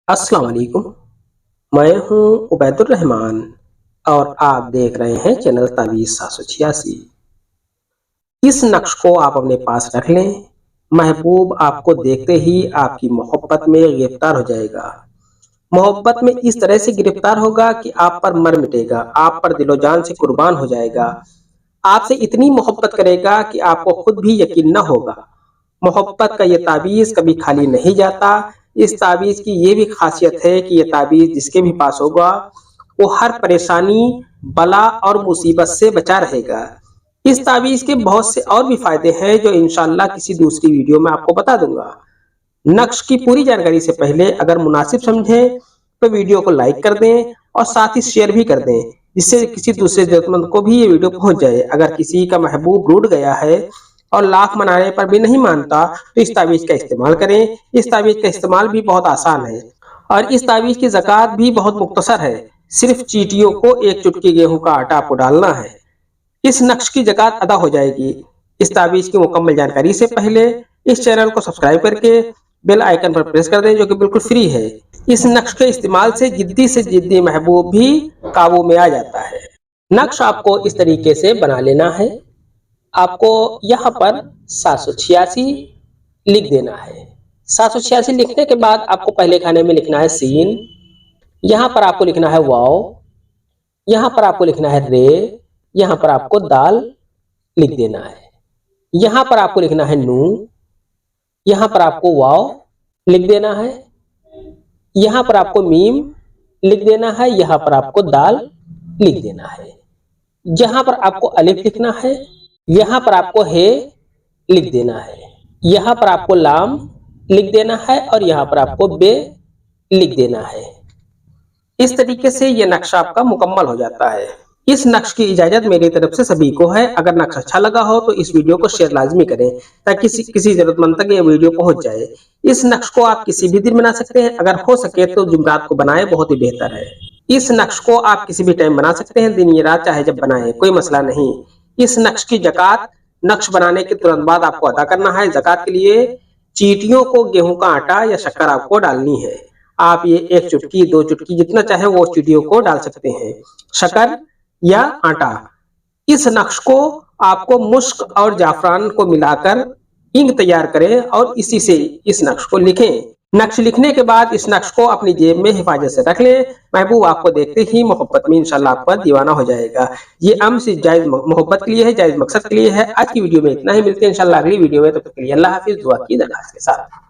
السلام علیکم، میں ہوں عبید الرحمان اور آپ دیکھ رہے ہیں چینل تعویذ 786۔ اس نقش کو آپ اپنے پاس رکھ لیں، محبوب آپ کو دیکھتے ہی آپ کی محبت میں گرفتار ہو جائے گا۔ محبت میں اس طرح سے گرفتار ہوگا کہ آپ پر مر مٹے گا، آپ پر دل و جان سے قربان ہو جائے گا، آپ سے اتنی محبت کرے گا کہ آپ کو خود بھی یقین نہ ہوگا۔ محبت کا یہ تعویذ کبھی خالی نہیں جاتا۔ اس تعویذ کی یہ بھی خاصیت ہے کہ یہ تعویذ جس کے بھی پاس ہوگا وہ ہر پریشانی، بلا اور مصیبت سے بچا رہے گا۔ اس تعویذ کے بہت سے اور بھی فائدے ہیں جو انشاءاللہ کسی دوسری ویڈیو میں آپ کو بتا دوں گا۔ نقش کی پوری جانکاری سے پہلے اگر مناسب سمجھیں تو ویڈیو کو لائک کر دیں اور ساتھ ہی شیئر بھی کر دیں، جس سے کسی دوسرے ضرورت مند کو بھی یہ ویڈیو پہنچ جائے۔ اگر کسی کا محبوب روٹھ گیا ہے اور لاکھ منانے پر بھی نہیں مانتا تو اس تعویذ کا استعمال کریں۔ اس تعویذ کا استعمال بھی بہت آسان ہے اور اس تعویذ کی زکوٰۃ بھی بہت مختصر ہے۔ صرف چیٹیوں کو ایک چٹکی گیہوں کا آٹا آپ کو ڈالنا ہے، اس نقش کی زکوٰۃ ادا ہو جائے گی۔ اس تعویذ کی مکمل جانکاری سے پہلے اس چینل کو سبسکرائب کر کے بیل آئیکن پر پریس کر دیں، جو کہ بالکل فری ہے۔ اس نقش کے استعمال سے جدی محبوب بھی قابو میں آ جاتا ہے۔ نقش آپ کو اس طریقے سے بنا لینا ہے۔ آپ کو یہاں پر 786 لکھ دینا ہے۔ 786 لکھنے کے بعد آپ کو پہلے کھانے میں لکھنا ہے سین، یہاں پر آپ کو لکھنا ہے واو، یہاں پر آپ کو لکھنا ہے رے، یہاں پر آپ کو دال لکھ دینا ہے، یہاں پر آپ کو لکھنا ہے نو، یہاں پر آپ کو واو لکھ دینا ہے، یہاں پر آپ کو میم لکھ دینا ہے، یہاں پر آپ کو دال لکھ دینا ہے، جہاں پر آپ کو الف لکھنا ہے یہاں پر آپ کو ہے لکھ دینا ہے، یہاں پر آپ کو لام لکھ دینا ہے اور یہاں پر آپ کو بے لکھ دینا ہے۔ اس طریقے سے یہ نقش آپ کا مکمل ہو جاتا ہے۔ اس نقش کی اجازت میری طرف سے سبھی کو ہے۔ اگر نقش اچھا لگا ہو تو اس ویڈیو کو شیئر لازمی کریں تاکہ کسی ضرورت مند تک یہ ویڈیو پہنچ جائے۔ اس نقش کو آپ کسی بھی دن بنا سکتے ہیں، اگر ہو سکے تو جمعرات کو بنائیں، بہت ہی بہتر ہے۔ اس نقش کو آپ کسی بھی ٹائم بنا سکتے ہیں، دن یا رات چاہے جب بنائیں، کوئی مسئلہ نہیں۔ اس نقش کی زکوٰۃ نقش بنانے کے ترنت بعد آپ کو ادا کرنا ہے۔ زکوٰۃ کے لیے چیٹیوں کو گیہوں کا آٹا یا شکر آپ کو ڈالنی ہے۔ آپ یہ ایک چٹکی، دو چٹکی جتنا چاہیں وہ چیٹیوں کو ڈال سکتے ہیں، شکر یا آٹا۔ اس نقش کو آپ کو مشک اور زعفران کو ملا کر انک تیار کریں اور اسی سے اس نقش کو لکھیں۔ نقش لکھنے کے بعد اس نقش کو اپنی جیب میں حفاظت سے رکھ لیں۔ محبوب آپ کو دیکھتے ہی محبت میں انشاءاللہ آپ پر دیوانہ ہو جائے گا۔ یہ امر صرف جائز محبت کے لیے ہے، جائز مقصد کے لیے ہے۔ آج کی ویڈیو میں اتنا ہی، ملتے ہیں انشاءاللہ اگلی ویڈیو میں، تب تک کے لیے اللہ حافظ، دعا کی درخواست کے ساتھ۔